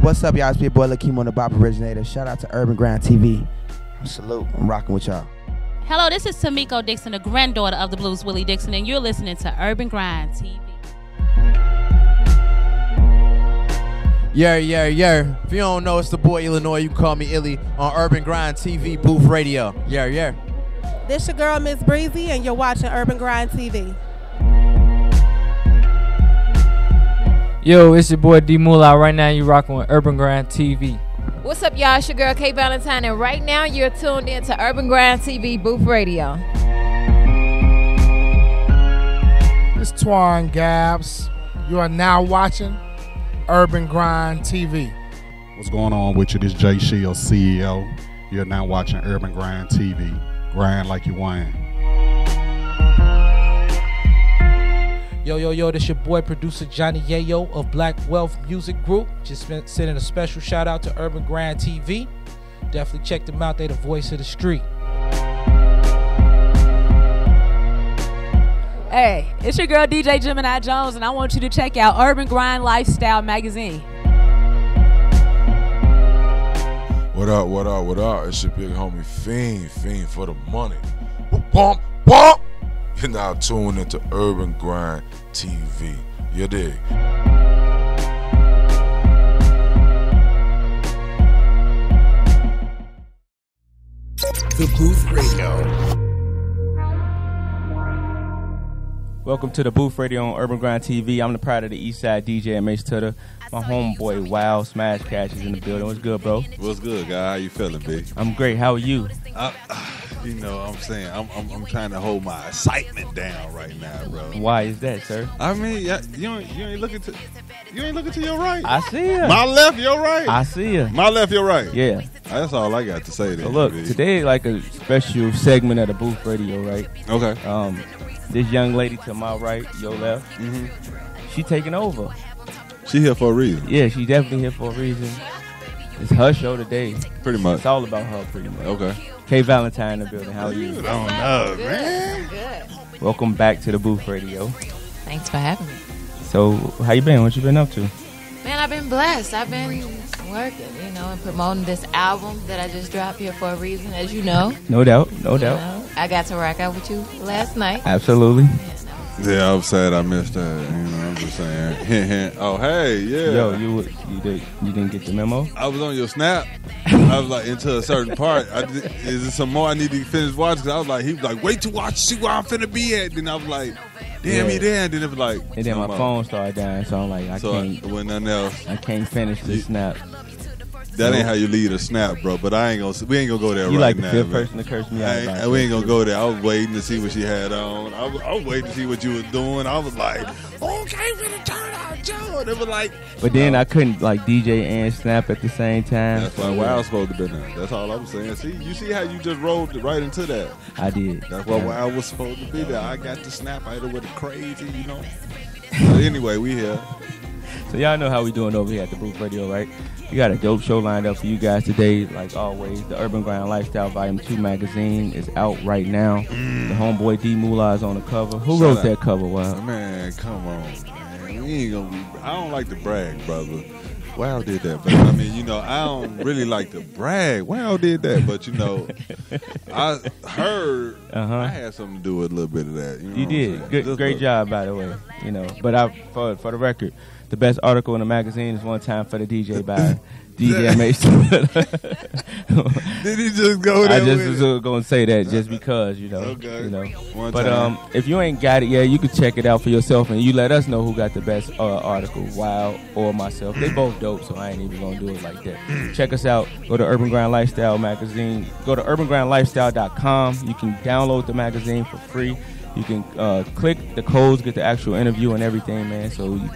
What's up, y'all? It's your boy Lakeem on the Bop Originator. Shout out to Urban Grind TV. Salute. I'm rocking with y'all. Hello, this is Tamiko Dixon, the granddaughter of the Blues Willie Dixon, and you're listening to Urban Grind TV. Yeah. If you don't know, it's the boy Illinois. You can call me Illy on Urban Grind TV Booth Radio. Yeah. This your girl, Miss Breezy, and you're watching Urban Grind TV. Yo, it's your boy D Moolah. Right now, you rocking with Urban Grind TV. What's up, y'all? It's your girl, K Valentine, and right now you're tuned in to Urban Grind TV Booth Radio. It's Twan Gabs. You are now watching Urban Grind TV. What's going on with you? This Jay Shield, CEO. You're now watching Urban Grind TV. Grind like you want. Yo, this your boy, producer Johnny Yayo of Black Wealth Music Group. Just sending a special shout out to Urban Grind TV. Definitely check them out. They the voice of the street. Hey, it's your girl DJ Gemini Jones, and I want you to check out Urban Grind Lifestyle Magazine. What up? It's your big homie Fiend for the money. Bump. You're now tuned into Urban Grind TV. You dig? The Booth Radio. Welcome to the Booth Radio on Urban Grind TV. I'm the pride of the Eastside DJ and Mace Tutter. My homeboy Wild Smash Cash is in the building. What's good, bro? What's good, guy? How you feeling, big? I'm great. How are you? You know what I'm saying? I'm trying to hold my excitement down right now, bro. Why is that, sir? I mean, you ain't looking to your right. I see ya. My left, your right. I see ya. My left, your right. Yeah. That's all I got to say. So look, today is like a special segment of the Booth Radio, right? Okay. This young lady to my right, your left, she taking over. She here for a reason. Yeah, she definitely here for a reason. It's her show today. Pretty much. It's all about her, pretty much. Okay. K Valentine in the building. How are you? You don't know, man. Good. Welcome back to the Booth Radio. Thanks for having me. So, how you been? What you been up to? Man, I've been blessed. I've been working, and promoting this album that I just dropped here for a reason, as you know. No doubt. I got to rock out with you last night. Absolutely. Yeah, I'm sad I missed that. I'm just saying. Oh, hey, yeah. Yo, you didn't get the memo? I was on your Snap. I was like into a certain part. Is there some more I need to finish watching? Cause I was like, he was like, wait to watch, see where I'm finna be at. Then I was like, damn, he there. And then it was like, and then my phone started dying, so I'm like, I can't. It wasn't nothing else. I can't finish the Snap. That ain't how you lead a Snap, bro. But we ain't gonna go there right now. You like the fifth person to curse me out. We ain't gonna go there. I was waiting to see what she had on. I was waiting to see what you was doing. I was like, okay, finna turn out Joe. And it was like, but then I couldn't like DJ and Snap at the same time. That's why I was supposed to be there. That's all I'm saying. See, you see how you just rolled right into that. I did. That's why I was supposed to be there. I got the Snap either with the crazy, But anyway, we here. So y'all know how we doing over here at the Booth Radio, right? We got a dope show lined up for you guys today. Like always, the Urban Grind Lifestyle Volume 2 magazine is out right now. The homeboy D Moolah is on the cover. Who wrote that cover, Wild? Man, come on, man. We ain't gonna be, I don't like to brag, brother. Wow did that, but I mean, I don't really like to brag. Wow did that, but I heard I had something to do with a little bit of that. You did. Great job, by the way. But for the record, the best article in the magazine is One Time for the DJ by DJ Mason. Did he just go there? I just was going to say that just because, Okay. But if you ain't got it yet, you can check it out for yourself, and you let us know who got the best article, Wild or myself. They both dope, so I ain't even going to do it like that. Check us out. Go to Urban Grind Lifestyle magazine. Go to urbangrindlifestyle.com. You can download the magazine for free. You can click the codes, get the actual interview and everything, man. So you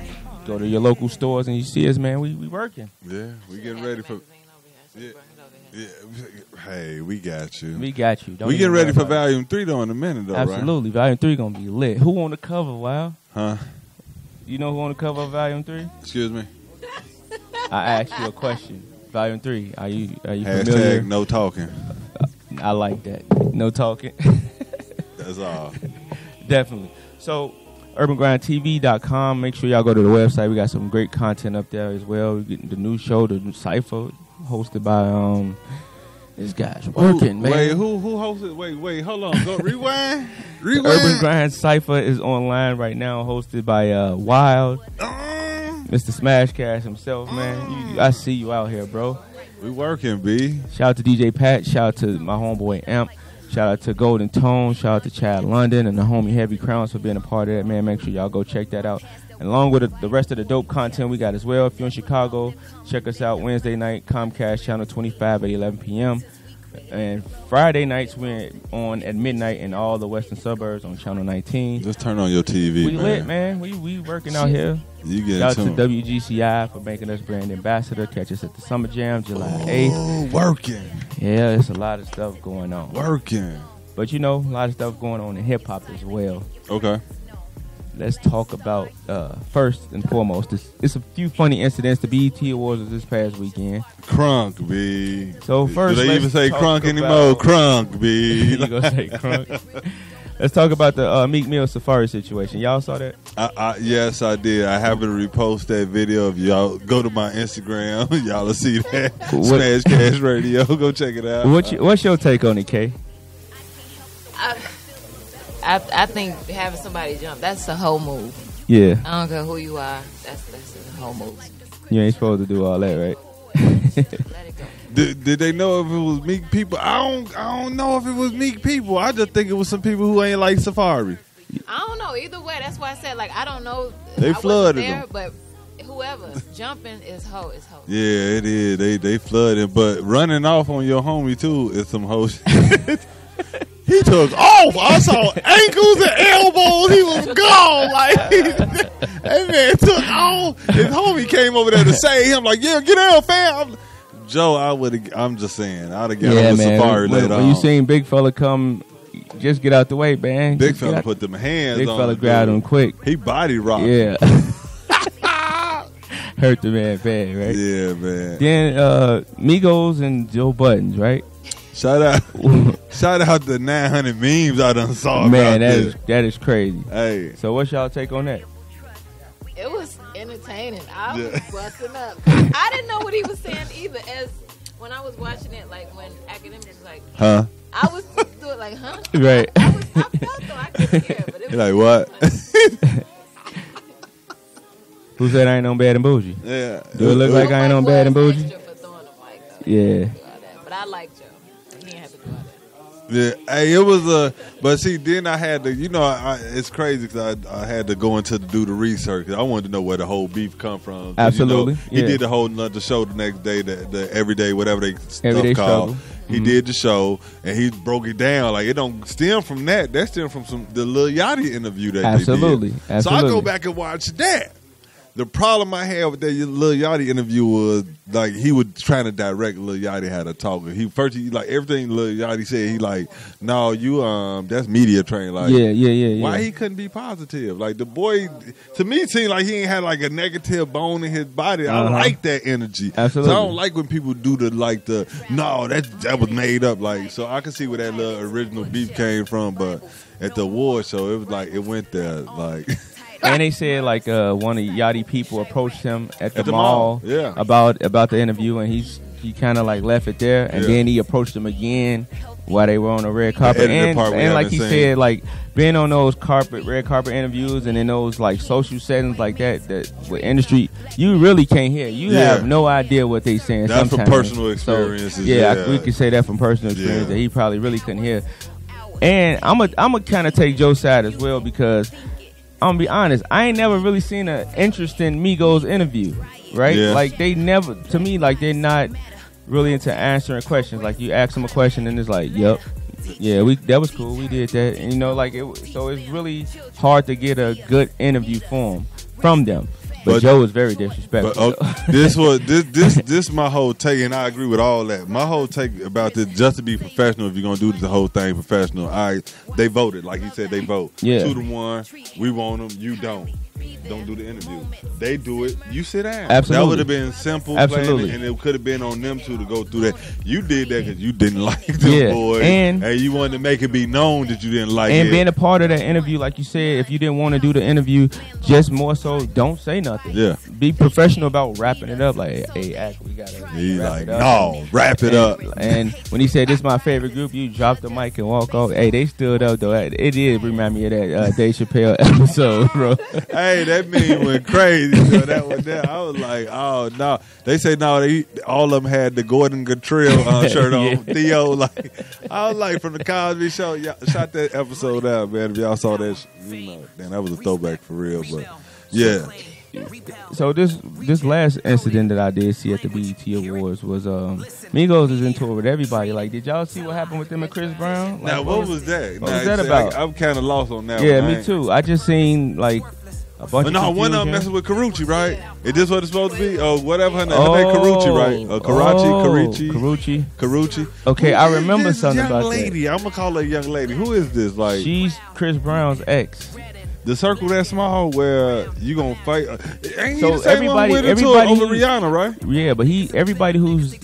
go to your local stores and you see us, man. We working. Yeah, we getting ready for. Yeah. Hey, we got you. We got you. We getting ready for Volume 3 though in a minute though, Absolutely. Right? Volume 3 gonna be lit. Who on the cover, Wild? Huh? You know who on the cover of Volume 3? Excuse me? I asked you a question. Volume 3. Are you Hashtag familiar? no talking. I like that. No talking. That's all. Definitely. So UrbanGrindTV.com. Make sure y'all go to the website. We got some great content up there as well. We're getting the new show, the new Cypher, hosted by this guy's working, man. Wait, who hosted? Wait, hold on. Go rewind. The Urban Grind Cypher is online right now, hosted by Wild, Mr. Smashcast himself, man. I see you out here, bro. We working, B. Shout out to DJ Pat. Shout out to my homeboy Amp. Shout out to Golden Tone. Shout out to Chad London and the homie Heavy Crowns for being a part of that, man. Make sure y'all go check that out. And along with the rest of the dope content we got as well. If you're in Chicago, check us out Wednesday night, Comcast Channel 25 at 11 p.m. And Friday nights we're on at midnight in all the Western Suburbs on Channel 19. Just turn on your TV, we lit, man. We working out here. You get Shout out to WGCI for making us brand ambassador. Catch us at the Summer Jam July 8th. Working. Yeah, it's a lot of stuff going on. Working. But a lot of stuff going on in hip hop as well. Okay. Let's talk about first and foremost. It's a few funny incidents. The BET Awards was this past weekend. Crunk, B. So first, do they even say crunk anymore? Crunk, B. You gonna say crunk? Let's talk about the Meek Mill Safari situation. Y'all saw that? Yes, I did. I happen to repost that video. If y'all go to my Instagram, y'all will see that. Smash Cash Radio. Go check it out. What's your take on it, Kay? I think having somebody jump, that's a whole move. Yeah. I don't care who you are. That's a whole move. You ain't supposed to do all that, right? Let it go. Did they know if it was Meek people? I don't know if it was Meek people. I just think it was some people who ain't like Safari. I don't know. Either way, that's why I said, I don't know. They flooded there, them. But whoever jumping is hoe. Yeah, it is. They flooded. But running off on your homie, too, is some hoe shit. He took off. I saw ankles and elbows. He was gone. That man took off. His homie came over there to save him. Yeah, get out, fam. Joe, I'm just saying, I'd have got on the Safari later on. When you seen Big Fella come, just get out the way, man. Big Fella put them hands on him. Big Fella grabbed him quick. He body rocked. Yeah. Hurt the man bad, right? Yeah, man. Then Migos and Joe Buttons, right? Shout out the 900 memes I done saw. Man, that is crazy. Hey. So what's y'all take on that? It was entertaining. I was busting up. I didn't know what he was saying either. As when I was watching it, when Academic was like, huh? I was doing huh? Right. I felt though I couldn't hear it, but it was like what? Who said I ain't on Bad and Bougie? Yeah. Do it look like I ain't on Bad and Bougie? Yeah. But I liked Joe. He didn't have to do all that. Yeah, hey, it was but see, then I had to, it's crazy because I had to go into do the research. I wanted to know where the whole beef come from. Absolutely, he did the whole the show the next day, the everyday whatever they stuff Everyday called. Struggle. He did the show and he broke it down. It don't stem from that. That stem from the Lil Yachty interview that Absolutely. they did. Absolutely. So I go back and watch that. The problem I had with that Lil Yachty interview was he was trying to direct Lil Yachty how to talk. He everything Lil Yachty said. He no, you that's media trained. Yeah. Why he couldn't be positive? The boy to me seemed like he ain't had a negative bone in his body. I like that energy. Absolutely. So I don't like when people do no that was made up. So I can see where that little original beef came from. But at the award show, it was it went there And they said one of Yachty people approached him at the mall, yeah, about the interview, and he kind of left it there, and then he approached him again while they were on the red carpet, and like he said, being on those red carpet interviews and in those social settings that with industry, you really can't hear. You have no idea what they saying. That's sometimes. from personal experiences. So, we could say that from personal experience that he probably really couldn't hear. And I'm a kind of take Joe's side as well because. I'm gonna be honest, I ain't never really seen an interesting Migos interview, right? Yeah. They never, to me, they're not really into answering questions. You ask them a question and it's yep, yeah, that was cool, we did that, and so it's really hard to get a good interview from them. But Joe was very disrespectful. But this my whole take, and I agree with all that. My whole take about this, just to be professional, if you're gonna do the whole thing professional, they voted, like he said, they vote 2-1. We want them, you don't. don't do the interview. They do it. You sit down. Absolutely. That would have been simple. Absolutely. And it could have been on them two to go through that. You did that because you didn't like them boys. And you wanted to make it be known that you didn't like it. And being a part of that interview, like you said, if you didn't want to do the interview, just more so don't say nothing. Yeah. Be professional about wrapping it up. Like, hey, actually, we got to wrap it up. No, wrap it up. And when he said, this is my favorite group, you drop the mic and walk off. Hey, they stood up, though. It did remind me of that Dave Chappelle episode, bro. Hey, that meme went crazy. So that was there. I was like, oh, no. They say, no, all of them had the Gordon Guttrell shirt on. Theo, like, I was like, from the Cosby Show, y'all shot that episode out, man. If y'all saw that, damn, that was a throwback for real. But, yeah. So this last incident that I did see at the BET Awards was Migos is in tour with everybody. Like, did y'all see what happened with them and Chris Brown? Like, now, what was that? What was that about? I'm kind of lost on that. Yeah, me too. I just seen like a bunch of no, one of them messing with Karuchi, right? Is this what it's supposed to be? Oh, whatever her name. Her name Karuchi, right? Karuchi. Okay, I remember something about lady. that. I'm gonna call her a young lady. Who is this? Like, she's Chris Brown's ex. The circle that small where you gonna fight? Ain't So he the same everybody one with over Rihanna, right? Yeah, but everybody who's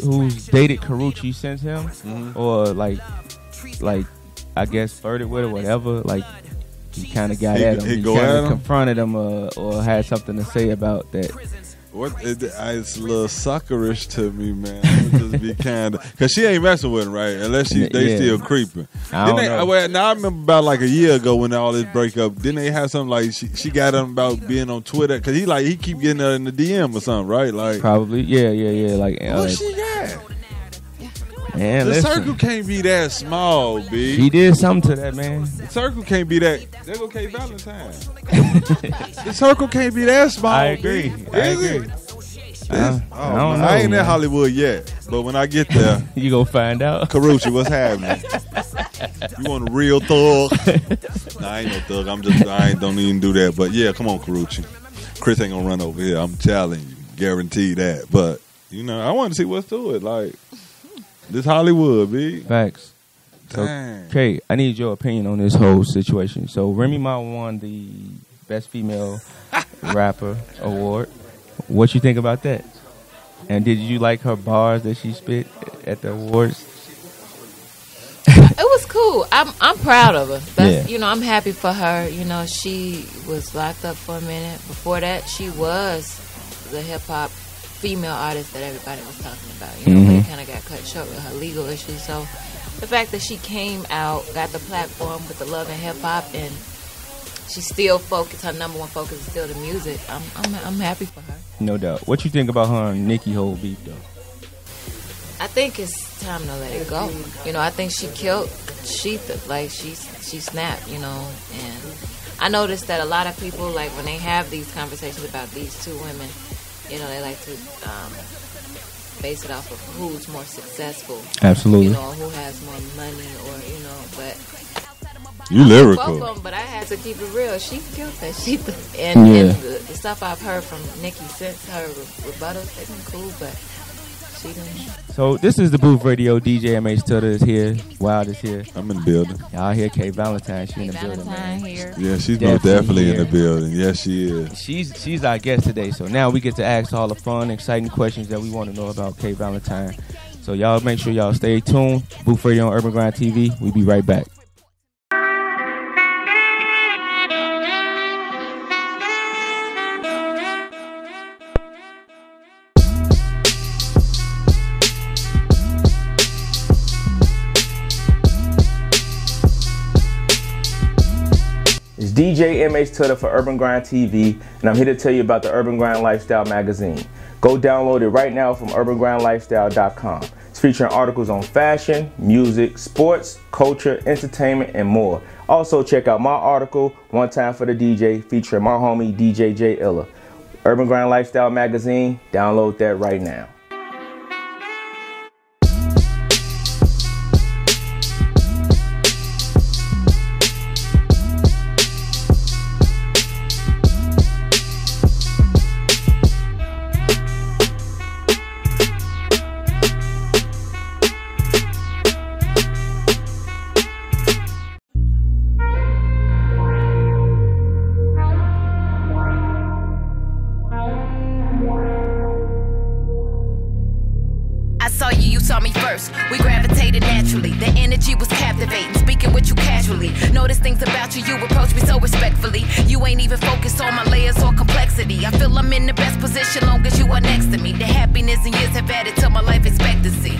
dated Karuchi since him, or like I guess flirted with or whatever, like he kind of got at him. He kind of confronted him or had something to say about that. It's a little suckerish to me, man. I'm just be kind of, because she ain't messing with him, right? Unless they still creeping. I remember about like a year ago when all this breakup, didn't they have something like she got him about being on Twitter? Because he keep getting her in the DM or something, right? Like, probably, yeah. Like, what she got? Man, the circle can't be that small, B. She did something to that, man. The circle can't be that. There go K Valentine. The circle can't be that small. I agree. I don't know. I ain't in Hollywood yet, but when I get there, you gonna find out. Karuchi, what's happening? You want a real thug? Nah, I ain't no thug. I don't even do that. But yeah, come on, Karuchi. Chris ain't gonna run over here. I'm telling you, guarantee that. But I want to see what's to it. Like, this Hollywood, B. Facts. Okay, I need your opinion on this whole situation. So Remy Ma won the Best Female Rapper Award. What you think about that? And did you like her bars that she spit at the awards? It was cool. I'm proud of her. That's, I'm happy for her. She was locked up for a minute. Before that, she was the hip hop female artist that everybody was talking about. But it kind of got cut short with her legal issues. So the fact that she came out, got the platform with the love and hip hop, and she's still focused. Her number one focus is still the music. I'm happy for her. No doubt. What you think about her and Nicki whole beef though? I think it's time to let it go. I think she killed Sheetha. Like she snapped. And I noticed that a lot of people, like when they have these conversations about these two women, they like to base it off of who's more successful. Absolutely. Who has more money, or but. You lyrical. Welcome, but I had to keep it real. She killed that Sheetha. And the stuff I've heard from Nicki since her rebuttals, they've been cool, but she didn't. So this is the Booth Radio. DJ MH Tutter is here. Wild is here. I'm in the building. Y'all hear K Valentine. She in the building, man. Here. Yeah, she's definitely in the building. Yes, she is. She's our guest today. So now we get to ask all the fun, exciting questions that we want to know about K Valentine. So y'all make sure y'all stay tuned. Booth Radio on Urban Grind TV. We'll be right back. DJ MH Tutter for Urban Grind TV, and I'm here to tell you about the Urban Grind Lifestyle magazine. Go download it right now from urbangrindlifestyle.com. It's featuring articles on fashion, music, sports, culture, entertainment, and more. Also, check out my article, One Time for the DJ, featuring my homie DJ J Illa. Urban Grind Lifestyle magazine, download that right now. We gravitated naturally. The energy was captivating. Speaking with you casually. Notice things about you. You approach me so respectfully. You ain't even focused on my layers or complexity. I feel I'm in the best position long as you are next to me. The happiness and years have added to my life expectancy.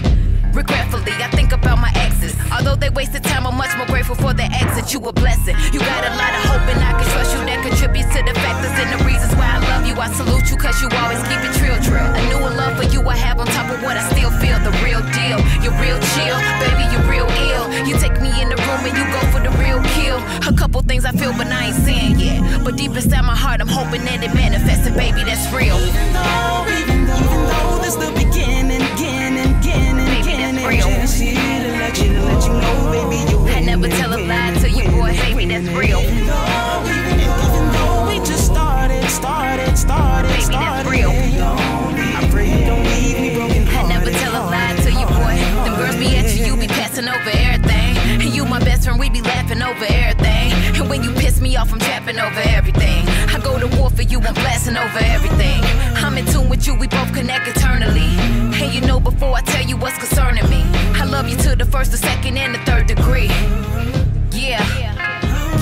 Regretfully, I think about my exes. Although they wasted time, I'm much more grateful for their exit. You a blessing. You got a lot of hope and I can trust you. That contributes to the factors and the reasons why I love you. I salute you cause you always keep it trill. A new love for you I have on top of what I still feel. The real deal. You're real chill. Baby, you're real ill. You take me in the room and you go for the real kill. A couple things I feel but I ain't saying yet. But deep inside my heart I'm hoping that it manifests. And baby, that's real. Even though this the beginning, just here to let you know, baby, I never tell a lie to you, boy, baby, that's real. Even though we just started, baby, that's real. I pray you don't leave me broken hearted. I never tell a lie to you, boy. Them girls be at you, you be passing over everything. And you my best friend, we be laughing over everything. And when you piss me off, I'm trapping over everything. I go to war for you, I'm blasting over everything. I'm in tune with you, we both connect eternally. And you know before I tell you what's concerning me, I love you to the first, the second, and the third degree. Yeah.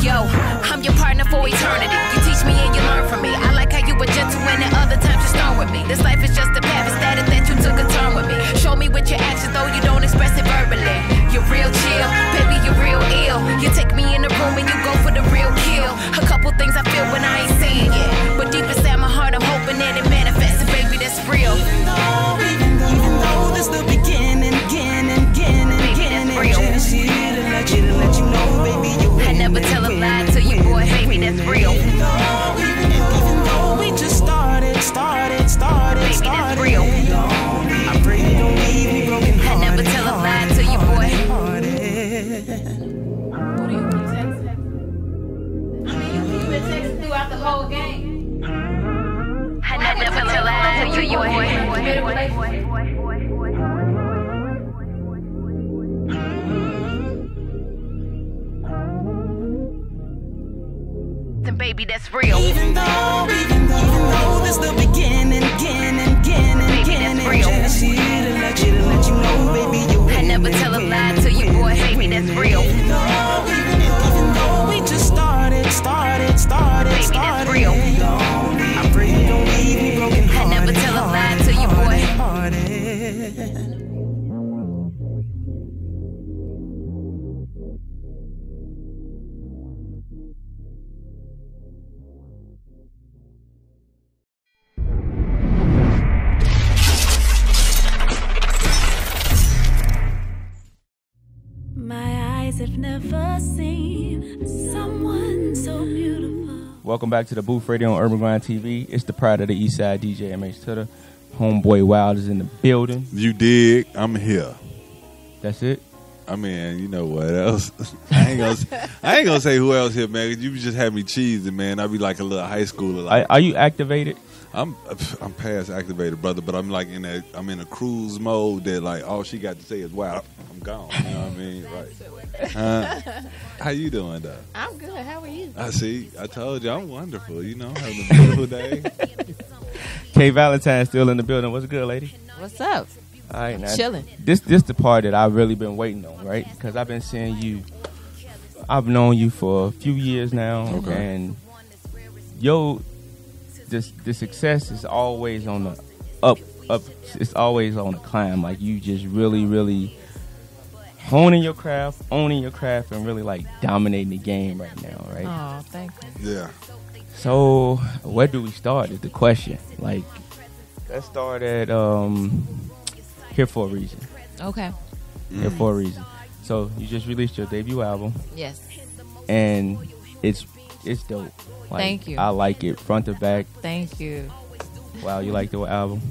Yo, I'm your partner for eternity. You teach me and you learn from me. I like how you were gentle and at other times you're stern with me. This life is just a path, it's static that you took a turn with me. Show me with your actions though you don't express it verbally. You're real chill, baby, you're real ill. You take me in the room and you go for the real kill. A couple things I feel when I ain't saying it, but deep inside my heart I'm hoping that it manifests. And baby, that's real. Even though this the beginning, baby, that's real. Just here to let you know, baby, I never tell a lie to you, boy, baby, that's real. Even though we just started, baby, that's real. I pray you don't leave me broken hearted. I never tell a lie to you, boy. You've been texting throughout the whole game. I never tell a lie to you, boy. Then baby, that's real. Even though this the beginning, baby, that's real. Just here to let you know, baby, I never tell a lie to you, boy, baby, that's real. Even though we just started, baby, that's real. I pray you don't leave me broken hearted. I never tell a lie to you, boy. I've never seen someone so beautiful. Welcome back to the Booth Radio on Urban Grind TV. It's the pride of the East Side, DJ MH Tutter. Homeboy Wild is in the building. You dig? I'm here. That's it? I mean, you know what else? I ain't gonna say who else here, man. You just had me cheesing, man. I be like a little high schooler. Like, are you activated? I'm past activated, brother, but I'm like I'm in a cruise mode that like all she got to say is wow, I'm gone. You know what I mean? Right. How you doing though? I'm good. How are you? I see. I told you I'm wonderful. You know, having a beautiful day. K Valentine still in the building. What's good, lady? What's up? All right, now chilling. This the part that I've really been waiting on, right? Because I've been seeing you. I've known you for a few years now, and the success is always on the up. It's always on the climb. Like you just really, really owning your craft, and really like dominating the game right now, right? Oh, thank you. Yeah. So where do we start? Is the question. Like, let's start at Here for a Reason. Okay. Here for a Reason. So you just released your debut album. Yes. And it's dope. Like, thank you. I like it front to back. Thank you. Wow, you like the album?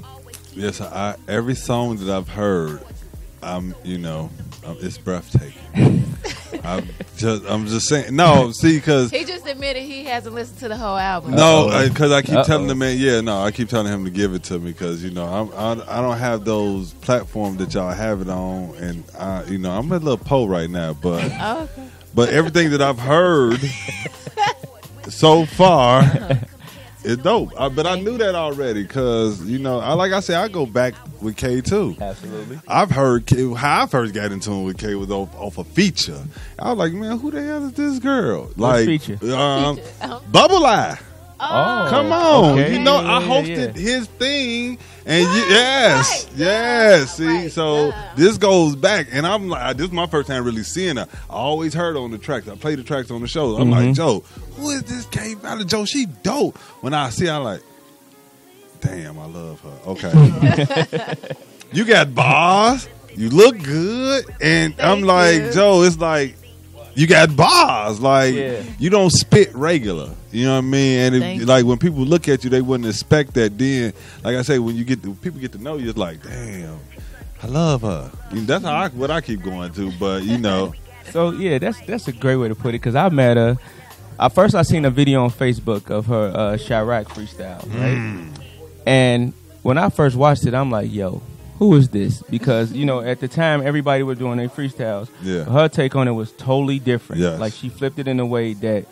Yes, every song that I've heard, it's breathtaking. I'm just saying. No, see, because he just admitted he hasn't listened to the whole album. No, because I keep telling the man. Yeah, no, I keep telling him to give it to me because I don't have those platforms that y'all have it on, and I'm a little po right now, but everything that I've heard so far, It's dope. But I knew that already because, like I said, I go back with K too. Absolutely. I've heard how I first got into it with K was off a feature. I was like, man, who the hell is this girl? What feature? Bubble Eye. Oh, come on! Okay. I hosted his thing, and yes. See, so this goes back, and I'm like, this is my first time really seeing her. I always heard her on the tracks. I play the tracks on the show. I'm like, Joe, who is this K Valley Joe? She dope. When I see her, I'm like, damn, I love her. Okay, you got bars. You look good, and I'm like, Joe, it's like. You got bars, like you don't spit regular. You know what I mean? And like when people look at you, they wouldn't expect that. Then, like I say, when people get to know you, it's like, damn, I love her. That's what I keep going to. But so yeah, that's a great way to put it. Because I met her. First, I seen a video on Facebook of her Chirac freestyle, right? And when I first watched it, I'm like, yo. Who is this? Because, at the time, everybody was doing their freestyles. Yeah. Her take on it was totally different. Yes. Like, she flipped it in a way that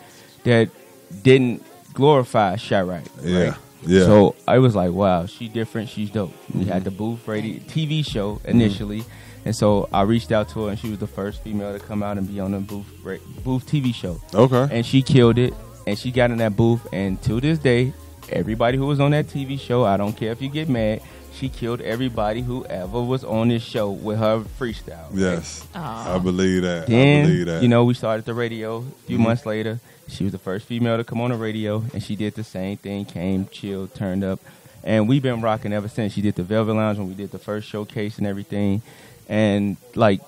didn't glorify Chirac. Yeah. Right? Yeah. So, I was like, wow, she's different. She's dope. We had the Booth Radio TV show initially. And so, I reached out to her, and she was the first female to come out and be on the Booth TV show. Okay. And she killed it. And she got in that booth. And to this day, everybody who was on that TV show, I don't care if you get mad, she killed everybody who ever was on this show with her freestyle. Yes. I believe that. Then, I believe that. We started the radio a few months later. She was the first female to come on the radio, and she did the same thing, came, chilled, turned up. And we've been rocking ever since. She did the Velvet Lounge when we did the first showcase and everything. And,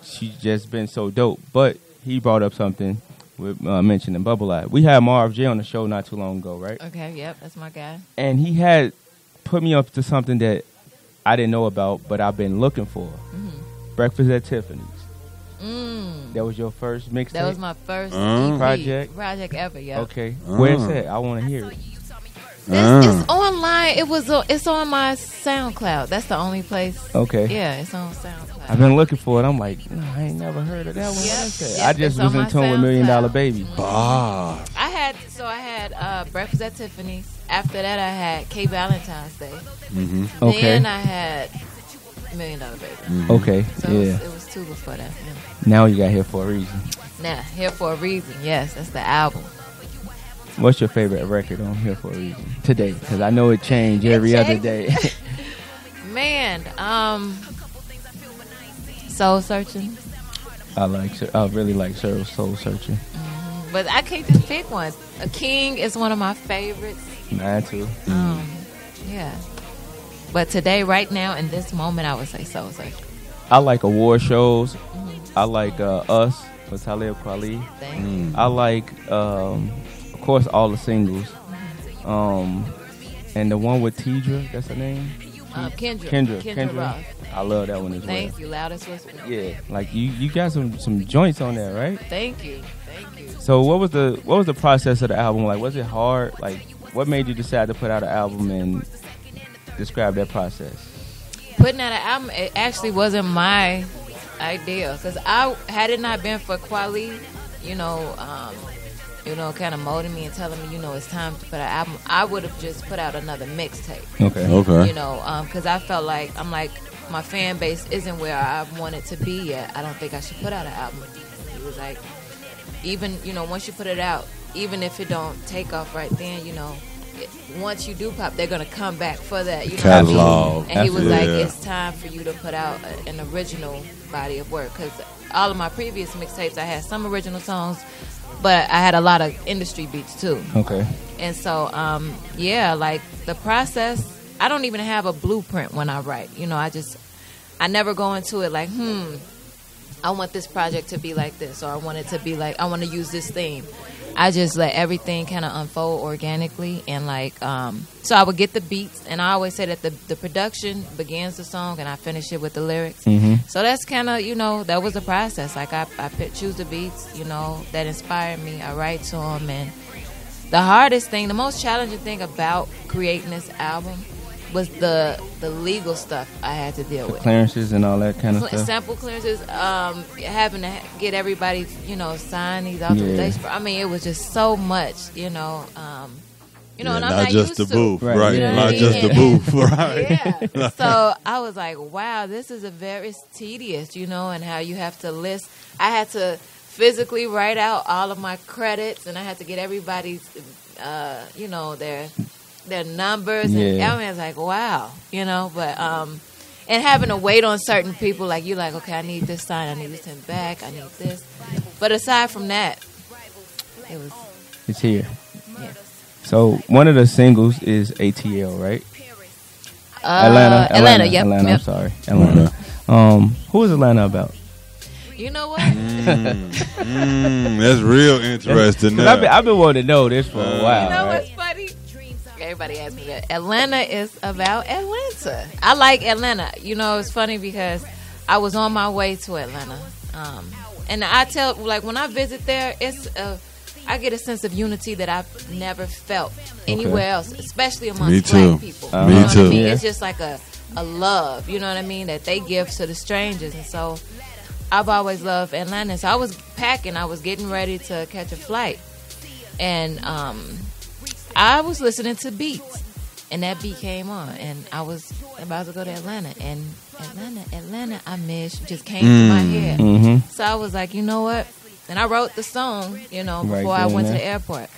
she's just been so dope. But he brought up something with mentioning Bubble Eye. We had Marv J on the show not too long ago, right? Okay, yep, that's my guy. And he had put me up to something that I didn't know about, but I've been looking for. Breakfast at Tiffany's. That was your first mixtape? That was my first EP project ever, yeah. Okay. Where's that? I want to hear it. It's online. It's on my SoundCloud. That's the only place. Okay. Yeah, it's on SoundCloud. I've been looking for it. I'm like, no, I ain't never heard of that one. What is that? I just was in tune with $1 Million Baby. I had Breakfast at Tiffany's. After that, I had K Valentine's Day. Okay. Then I had $1 Million Baby. Okay. So yeah. It was two before that. Yeah. Now you got Here for a Reason. Now, Here for a Reason. Yes, that's the album. What's your favorite record on Here for a Reason today? Because I know it changed every other day. Man, Soul Searching. I really like Soul Searching. But I can't just pick one. A King is one of my favorites. Mine too. Yeah. But today, right now, in this moment, I would say Soul Searching. I like award shows. I like Us with Talib Kweli. I like, of course, all the singles. And the one with Tidra, that's her name? Kendra Ross. I love that one as well. Thank you, Loudest Whisper. Yeah, like you got some joints on there, right? Thank you. So what was the process of the album like? Was it hard? Like, what made you decide to put out an album and describe that process? Putting out an album, it actually wasn't my idea, because had it not been for Kweli, kind of molding me and telling me, it's time to put an album, I would have just put out another mixtape. Okay. Because I felt like my fan base isn't where I want it to be yet. I don't think I should put out an album. It was like, even once you put it out, even if it don't take off right then, once you do pop, they're gonna come back for that. Catalog. And he was like, it's time for you to put out an original body of work, because all of my previous mixtapes, I had some original songs, but I had a lot of industry beats too. Okay. And so, like the process, I don't even have a blueprint when I write. I never go into it like, I want this project to be like this, or I want it to be like, I want to use this theme. I just let everything kind of unfold organically, and so I would get the beats, and I always say that the production begins the song and I finish it with the lyrics. So that's kind of, that was the process. Like I choose the beats, that inspired me. I write to them, and the hardest thing, the most challenging thing about creating this album was the legal stuff I had to deal with. Clearances and all that kind of stuff. Sample clearances, having to get everybody, sign these authorizations. I mean, it was just so much, You know, Yeah, and I'm not not just used the to. booth, You right? know what Not I mean? just the booth, right? Yeah. So I was like, wow, this is a very tedious, you know, and how you have to list. I had to physically write out all of my credits, and I had to get everybody's, you know, their numbers, and I was like, wow, you know, but and having to wait on certain people, like you, like, okay, I need this sign, I need this in back, I need this, but aside from that, it was. It's here. Yeah. So one of the singles is ATL, right? Atlanta, yep. Atlanta, Yep. I'm sorry. Atlanta. Who is Atlanta about? You know what? That's real interesting. 'Cause I've been wanting to know this for a while. You know right? what's funny? Everybody asks me that. Atlanta is about Atlanta. I like Atlanta. You know, it's funny because I was on my way to Atlanta. And I tell, like, when I visit there, I get a sense of unity that I've never felt anywhere else, especially amongst black people. You know what I mean? It's just like a love, you know what I mean, that they give to the strangers. And so I've always loved Atlanta. So I was packing. I was getting ready to catch a flight. And I was listening to beats. And that beat came on. And I was about to go to Atlanta. And Atlanta, I miss, just came to my head. Mm-hmm. So I was like, you know what? And I wrote the song, you know, before Right I went to there. the airport.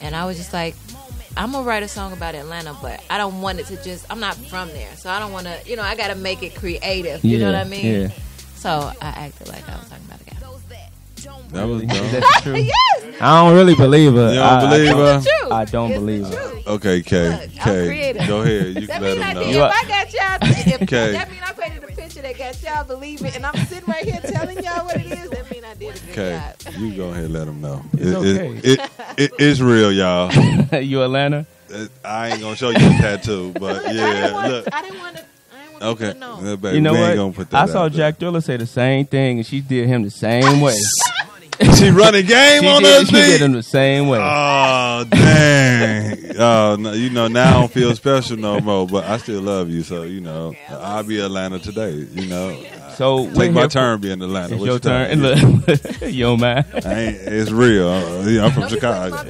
And I was just like, I'm going to write a song about Atlanta, but I don't want it to just, I'm not from there. So I don't want to, you know, I got to make it creative. You know what I mean? Yeah. So I acted like I was talking about a guy. That was dope. Is that true? Yes. I don't really believe her. You don't believe her? It's true. I don't It's believe the her. truth. Okay, Kay. I'm Kay, creative. go ahead. You That can let mean I them did. know. If I got y'all, Okay. that mean I painted a picture that got y'all believe it, and I'm sitting right here telling y'all what it is. That mean I did a good Okay, job. you go ahead and let them know. It's It's real, y'all. You Atlanta? I ain't gonna show you a tattoo, but yeah, look. I didn't want to. Okay, baby, You know we ain't what? gonna put that I saw out there. Jack Thriller say the same thing, and she did him the same way. She running game on us. She did him the same way. Oh dang! Oh, no, you know now I don't feel special no more, but I still love you. So you know I'll be Atlanta today. You know, So take my turn being Atlanta. It's What your you turn. think? And look, you don't mind. It's real. I'm from Chicago.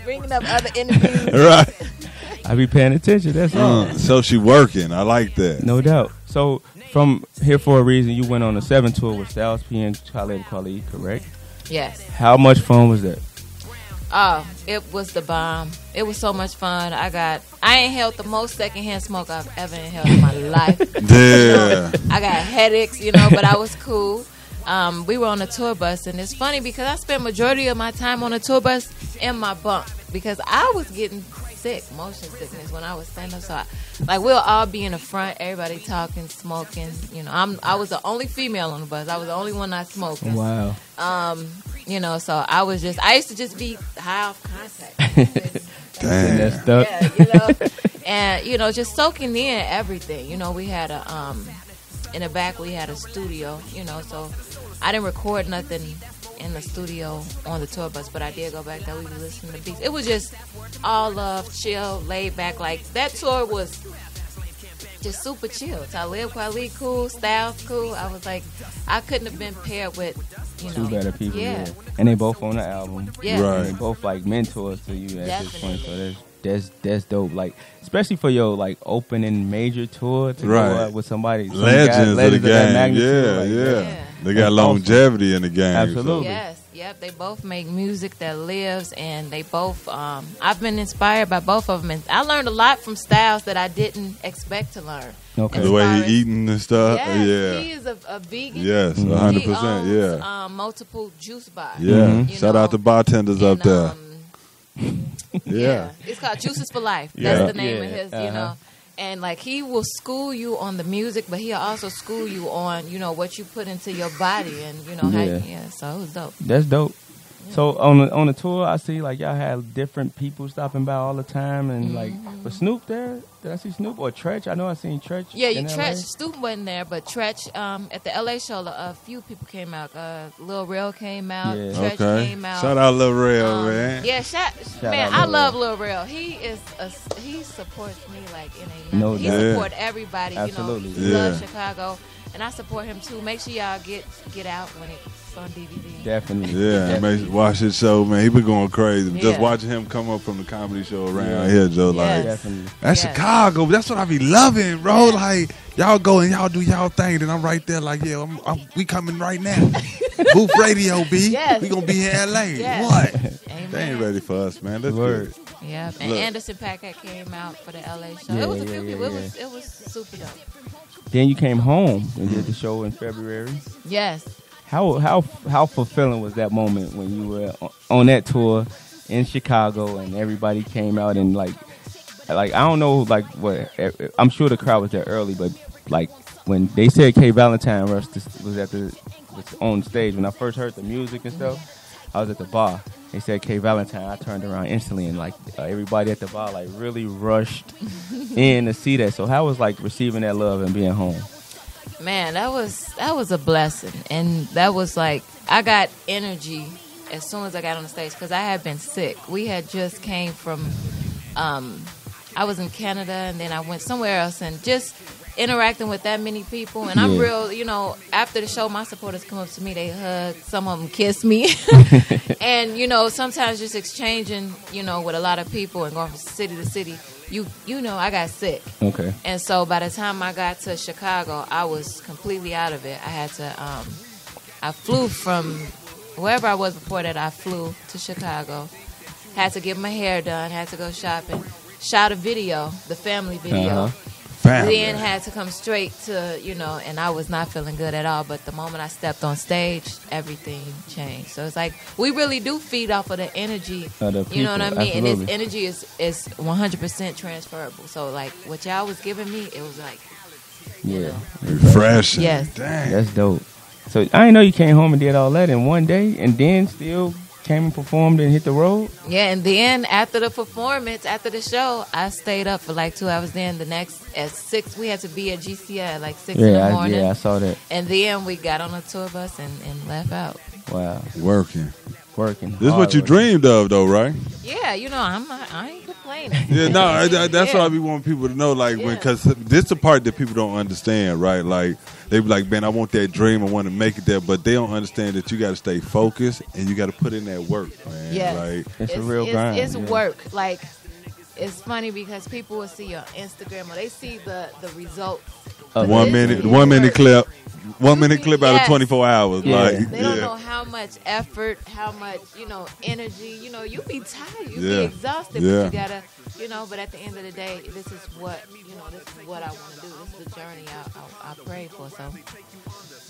Bringing up other interviews. Right. I be paying attention. That's all. So she working. I like that. No doubt. So from Here for a Reason, you went on a 7 tour with Styles P and Talib Kweli, correct? Yes. How much fun was that? Oh, it was the bomb. It was so much fun. I ain't held the most secondhand smoke I've ever inhaled in my life. Yeah. I got headaches, you know, but I was cool. We were on a tour bus, and it's funny because I spent majority of my time on a tour bus in my bunk because I was getting sick, motion sickness when I was standing up. So we'll all be in the front, everybody talking, smoking. You know, I was the only female on the bus. I was the only one not smoking. Wow. You know, so I used to just be high off contact. Damn. That's stuck. Yeah, you know, and you know, just soaking in everything. You know, we had in the back we had a studio. You know, so I didn't record nothing in the studio on the tour bus, but I did go back there. We were listening to beats. It was just all love, chill, laid back. Like that tour was just super chill. Talib Kweli cool, Styles cool. I was like, I couldn't have been paired with, you know, Two better people, Yeah. yeah. And they both on the album. Yeah. Right. And they both like mentors to you at this point. Definitely. So that's dope. Like, especially for your like opening major tour to Right. go out with somebody. some Legends guys, of the that game. magnitude, like, Yeah. They got That's longevity in the game. Absolutely. Yes, yep. They both make music that lives, and they both. I've been inspired by both of them, and I learned a lot from Styles that I didn't expect to learn. Okay. The way he eating and stuff. Yes, Yeah. he is a vegan. Yes, He 100%. owns, Yeah. multiple juice bars. Yeah. you Shout know, out to bartenders up there. Yeah. It's called Juices for Life. Yeah. That's the name of Yeah, his, you know. And like he will school you on the music, but he'll also school you on, you know, what you put into your body and, you know, Yeah. so it was dope. That's dope. So on the tour, I see like y'all had different people stopping by all the time, and like was Snoop there? Did I see Snoop or Tretch? I know I seen Tretch. Yeah, in LA. Tretch, Stoop wasn't there, but Tretch, at the LA show, a few people came out. Lil Rel came out. Yeah. Tretch Okay. came out. Shout out Lil Rel, man. Yeah, man, out I Lil love Lil Rel. He supports me like in a No he doubt. support everybody. Absolutely. You know, he loves Yeah. Chicago. and I support him too. Make sure y'all get out when it's on DVD. Definitely. Yeah, watch his show, man. He been going crazy. Yeah. Just watching him come up from the comedy show around here, Joe. Like, Definitely. that's Chicago. That's what I be loving, bro. Like, y'all go and y'all do y'all thing, and I'm right there. Like, yeah, we coming right now. Booth Radio, B. Yes. We gonna be in LA. Yes. What? Amen. They ain't ready for us, man. That's good. Yeah, and Look. Anderson .Paak came out for the LA show. Yeah, It was a few yeah, people. yeah. It was super dope. Then you came home and did the show in February. Yes. How fulfilling was that moment when you were on that tour in Chicago and everybody came out and like I don't know what I'm sure the crowd was there early, but like when they said K Valentine was on stage, when I first heard the music and stuff, I was at the bar. They said K Valentine. I turned around instantly and everybody at the bar really rushed in to see that. So how was receiving that love and being home? Man, that was a blessing, and that was I got energy as soon as I got on the stage because I had been sick. We had just came from I was in Canada and then I went somewhere else, and just interacting with that many people, and I'm real, after the show my supporters come up to me, they hug, some of them kiss me and sometimes just exchanging with a lot of people and going from city to city, I got sick. Okay. And so by the time I got to Chicago, I was completely out of it. I had to I flew from wherever I was before that. I flew to Chicago, had to get my hair done, had to go shopping, shot a video, the family video. Then had to come straight to, and I was not feeling good at all. But the moment I stepped on stage, everything changed. So it's we really do feed off of the energy. You know what I mean? Absolutely. And this energy is 100% transferable. So what y'all was giving me, it was refreshing. Yes. Dang. That's dope. So I didn't know you came home and did all that in one day, and then still came and performed and hit the road. Yeah, and then after the performance, after the show, I stayed up for 2 hours. Then the next at 6, we had to be at GCI at 6 in the morning. I saw that. And then we got on a tour bus and left out. Wow, working. This is what you dreamed of, though, right? Yeah, I ain't complaining. Yeah, no, that's what I be wanting people to know. Because this is the part that people don't understand, right? They be like, man, I want that dream, I want to make it there, but they don't understand that you got to stay focused and you got to put in that work, man. Yeah, it's a real grind. It's work. It's funny because people will see your Instagram or they see the results. 1 minute clip. 1 minute clip out of 24 hours. They don't know how much effort, how much, energy. You be tired, you be exhausted, but you gotta, but at the end of the day, this is what, this is what I want to do. This is the journey I pray for. So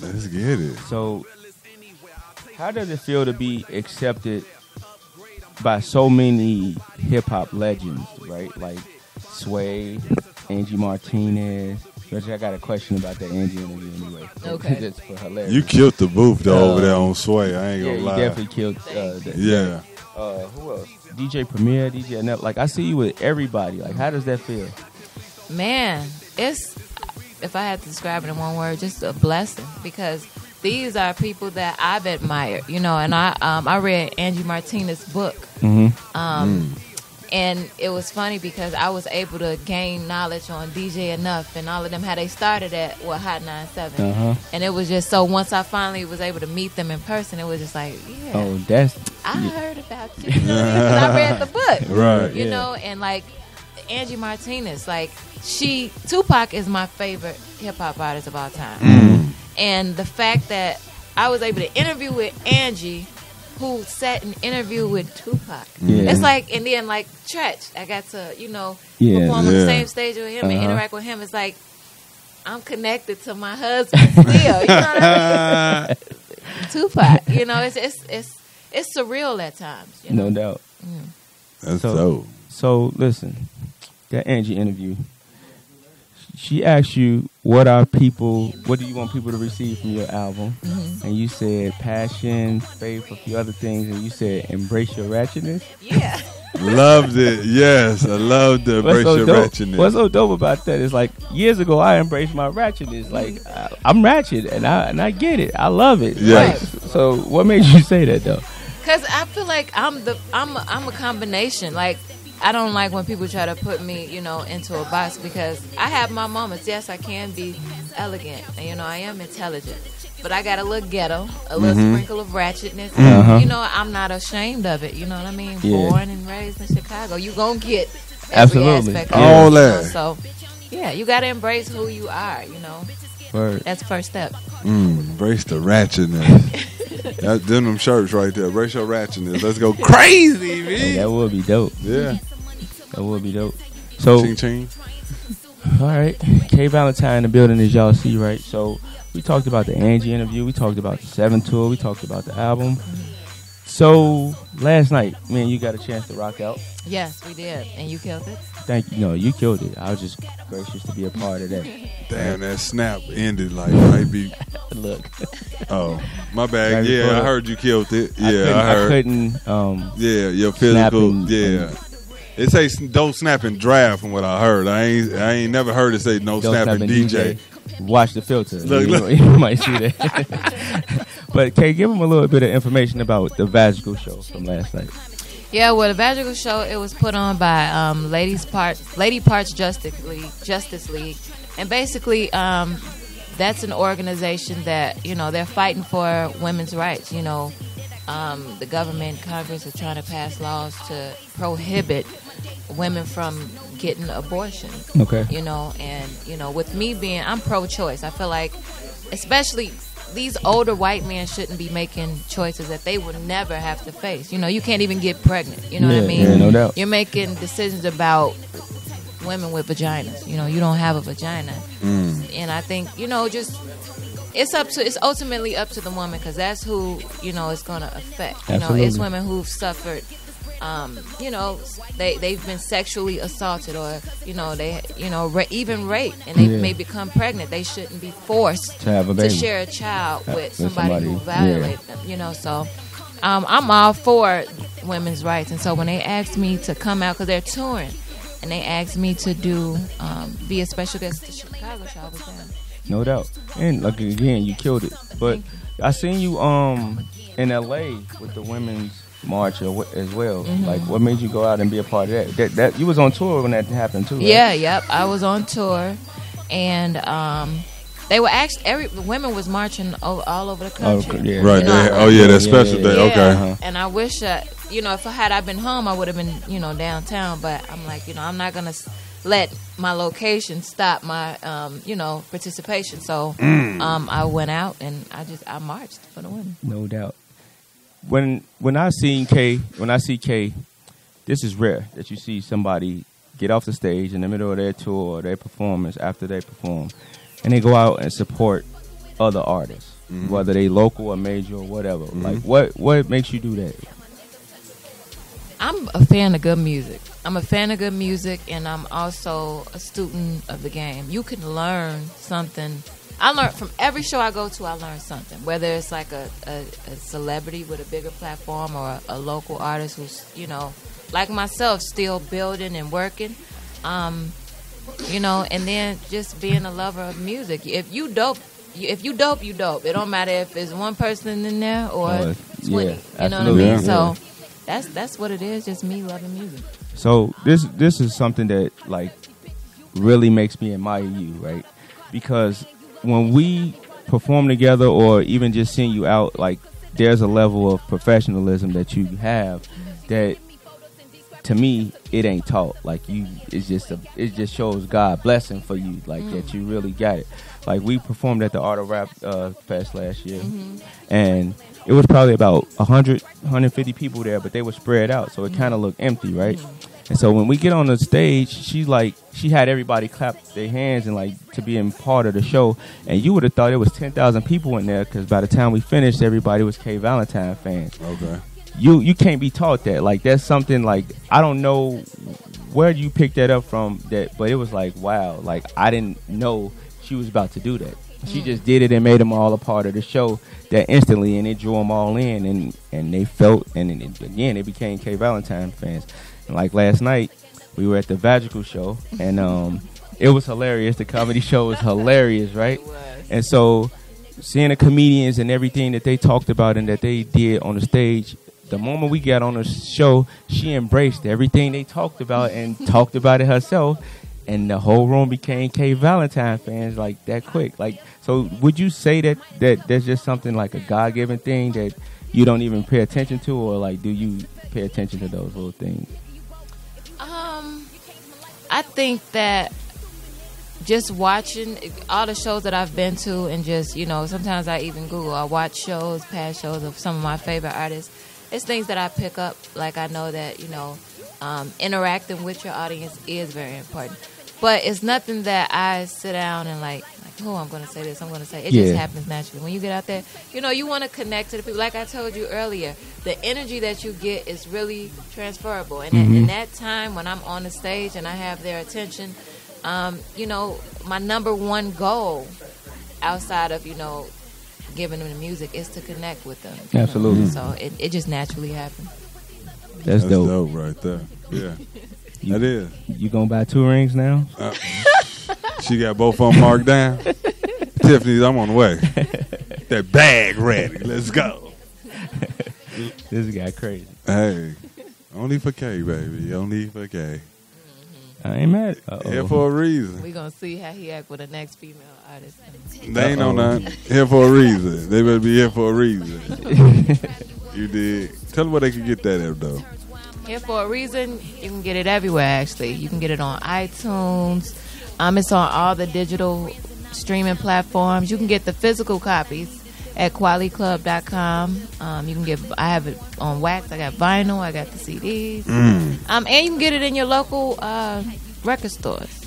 let's get it. So how does it feel to be accepted by so many hip hop legends, right? Like Sway, Angie Martinez. Which I got a question about that Angie interview anyway. Okay. Just for hilarious. You killed the booth though over there on Sway. I ain't gonna lie. You definitely killed. That. Yeah. Who else? DJ Premier, DJ Annette. I see you with everybody. How does that feel? Man, it's, if I had to describe it in one word, just a blessing, because these are people that I've admired, and I read Angie Martinez's book. And it was funny because I was able to gain knowledge on DJ Enough and all of them, how they started at Hot 97. And it was just so, once I finally was able to meet them in person, it was just I heard about you, because I read the book, right? And Angie Martinez, Tupac is my favorite hip hop artist of all time. And the fact that I was able to interview with Angie, who sat and interviewed with Tupac. It's and then Tretch, I got to, perform on the same stage with him and interact with him. It's I'm connected to my husband still. You know what I mean? Tupac, it's surreal at times. No doubt. That's so. So listen, that Angie interview, she asked you, what do you want people to receive from your album? And you said passion, faith, a few other things, and you said embrace your ratchetness. Yeah. Loved it. Yes, I loved the embrace your ratchetness. What's so dope about that is years ago I embraced my ratchetness. I'm ratchet and I get it. I love it. Yes. So what made you say that though? Because I feel I'm a combination. I don't like when people try to put me, into a box, because I have my moments. Yes, I can be elegant. And, I am intelligent. But I got a little ghetto, a little sprinkle of ratchetness. I'm not ashamed of it. You know what I mean? Yeah. Born and raised in Chicago. You going to get every Absolutely. aspect All of that. So, yeah, you got to embrace who you are, Word. That's the first step. Embrace the ratchetness. That's them shirts right there. Embrace your ratchetness. Let's go crazy, man. Hey, that would be dope. Yeah. That would be dope. So, Ching ching. all right. K Valentine in the building, as y'all see, right? So, we talked about the Angie interview. We talked about the 7 tour. We talked about the album. So, last night, me and you got a chance to rock out. Yes, we did. And you killed it. Thank you. No, you killed it. I was just gracious to be a part of that. Damn, that snap ended like maybe. Look. Oh, my bad. Right Yeah, before I the- heard you killed it. Yeah, I heard. I couldn't. Yeah, your snap physical. and- Yeah. It say don't snap and draft from what I heard. I ain't never heard it say no Don't snap snap and and DJ. Watch the filter. Look, look. You might see that. But Kay, give them a little bit of information about the Vagical show from last night. Yeah, well, the Vagical show, it was put on by Lady Parts Justice League. And basically, that's an organization that, they're fighting for women's rights. The government, Congress are trying to pass laws to prohibit women from getting abortion. Okay. With me being, I'm pro-choice. I feel like, especially these older white men shouldn't be making choices that they would never have to face. You can't even get pregnant. You know what I mean? Yeah, no doubt. You're making decisions about women with vaginas. You don't have a vagina. And I think, it's ultimately up to the woman, because that's who, it's going to affect. It's women who've suffered, they've been sexually assaulted, or, even raped, and they may become pregnant. They shouldn't be forced to have a baby, to share a child with somebody who violated them, so I'm all for women's rights. And so when they asked me to come out, because they're touring, and they asked me to be a special guest at the Chicago show, I was there. No doubt. And like again, you killed it. But I seen you in LA with the women's march as well. Like, what made you go out and be a part of that? That you was on tour when that happened too, right? Yeah, yep. I was on tour, and they were actually women was marching all over the country. Right. That special day. Okay. And I wish if I been home, I would have been downtown. But I'm like, I'm not gonna let my location stop my participation. So I went out and I marched for the women. No doubt. When I see Kay, this is rare that you see somebody get off the stage in the middle of their tour or their performance after they perform, and they go out and support other artists, whether they local or major or whatever. Like, what makes you do that? I'm a fan of good music. And I'm also a student of the game. You can learn something. I learn from every show I go to. I learn something, whether it's like a celebrity with a bigger platform or a local artist who's like myself, still building and working. And then just being a lover of music. If you dope, you dope. It don't matter if it's one person in there or 20. You know what I mean? Yeah. So that's what it is. Just me loving music. So this is something that like really makes me admire you, right? Because when we perform together, or even just seeing you out, like there's a level of professionalism that you have that, to me, it ain't taught. Like it just shows God blessing for you, like that you really got it. Like we performed at the Art of Rap Fest last year, and it was probably about 100, 150 people there, but they were spread out, so it kind of looked empty, right? And so when we get on the stage, she had everybody clap their hands and like to be in part of the show, and you would have thought it was 10,000 people in there, because by the time we finished, everybody was K Valentine fans. Okay. You can't be taught that. Like that's something like I don't know where you picked that up from, but it was like wow, like I didn't know she was about to do that. She just did it and made them all a part of the show that instantly, and it drew them all in, and they felt, and again, they became K Valentine fans. And like last night, we were at the Vagical show, and it was hilarious. The comedy show was hilarious, right? And so seeing the comedians and everything that they talked about and that they did on the stage, the moment we got on the show, she embraced everything they talked about and talked about it herself. and the whole room became K Valentine fans like that quick. Like, so would you say that there's just something like a God-given thing that you don't even pay attention to, or like do you pay attention to those little things? I think that just watching all the shows that I've been to, and just, you know, sometimes I even Google, I watch shows, past shows of some of my favorite artists. It's things that I pick up. Like, I know that, you know, interacting with your audience is very important. But it's nothing that I sit down and like, oh, I'm going to say this, I'm going to say. It just happens naturally. When you get out there, you know, you want to connect to the people. Like I told you earlier, the energy that you get is really transferable. And in that time when I'm on the stage and I have their attention, you know, my number one goal outside of, you know, giving them the music is to connect with them. Absolutely. So it just naturally happens. That's dope. Dope right there. Yeah. That is. You gonna buy 2 rings now? She got both of them marked down. Tiffany's, I'm on the way. That bag ready. Let's go. This guy crazy. Hey, only for K, baby. Only for K. I ain't mad. Here for a reason. We're going to see how he act with the next female artist. They ain't on that. Here for a reason. They better be here for a reason. You did. Tell them where they can get that at, though. Here for a reason. You can get it everywhere, actually. You can get it on iTunes. It's on all the digital streaming platforms. You can get the physical copies at qualityclub.com. You can get, I have it on wax. I got vinyl. I got the CDs. And you can get it in your local record stores.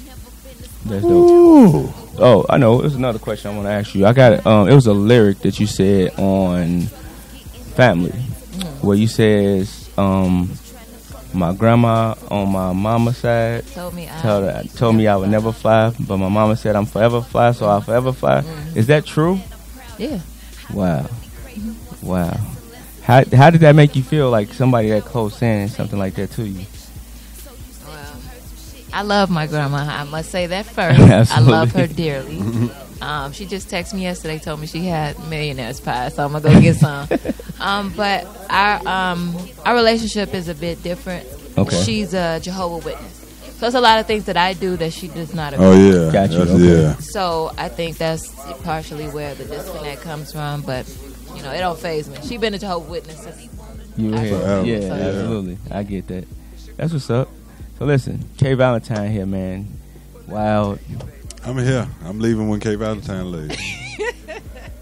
That's dope. Oh, I know. There's another question I want to ask you. I got it. It was a lyric that you said on Family, where you says, my grandma on my mama's side told me I would never fly, but my mama said I'm forever fly, so I'll forever fly. Is that true? Yeah. Wow. Wow. How did that make you feel, like somebody that close saying something like that to you? Well, I love my grandma. I must say that first. I love her dearly. She just texted me yesterday, told me she had millionaire's pie, so I'm gonna go get some. But our relationship is a bit different. Okay. She's a Jehovah's Witness, so it's a lot of things that I do that she does not agree. Oh yeah, gotcha. Okay. Yeah. So I think that's partially where the disconnect comes from. But you know, it don't faze me. She been a Jehovah's Witness since you were here. Yeah, absolutely. I get that. That's what's up. So listen, K Valentine here, man. Wild. I'm here. I'm leaving when K Valentine leaves.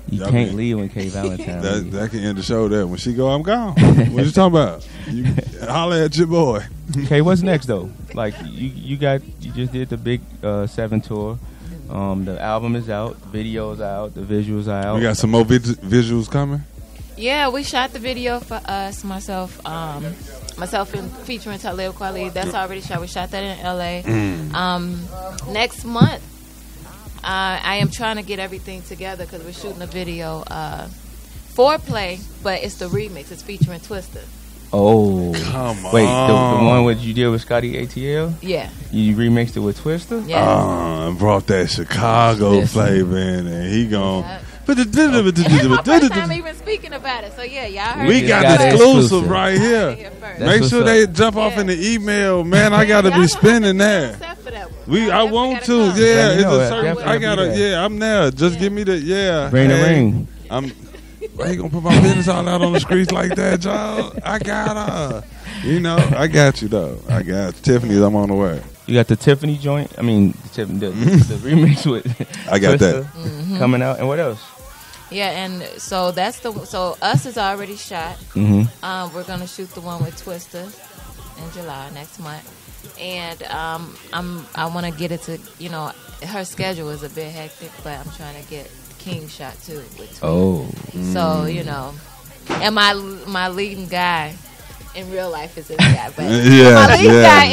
You can't leave when K Valentine leaves. That can end the show there. When she go, I'm gone. What you talking about? You holler at your boy. Okay, what's next though? Like you just did the big 7 tour. The album is out, the video's out, the visuals are out. We got some more visuals coming. Yeah, we shot the video for us, myself and featuring Talib Kweli. That's already shot. We shot that in LA. Next month, I am trying to get everything together because we're shooting a video, Foreplay, but it's the remix. It's featuring Twista. Oh, come on! Wait, the one what you did with Scotty ATL? Yeah, you remixed it with Twista. Yeah, brought that Chicago flavor in, and he gone. It's my first time even speaking about it, so yeah, y'all heard we got exclusive right here. Make sure they jump off in the email, man. I gotta be spinning that. I want to, yeah. It's a certain. I gotta, yeah. I'm there. Just give me the, yeah. Bring the ring. Why you gonna put my business all out on the streets like that, y'all? I gotta, I got you though. I got Tiffany's. I'm on the way. You got the Tiffany joint. I mean, the remix with. I got that coming out, and what else? Yeah, and so so Us is already shot. We're gonna shoot the one with Twista in July next month, and I want to get it to, her schedule is a bit hectic, but I'm trying to get King shot too with Tweet. Oh, so and my leading guy in real life is this guy, but my lead guy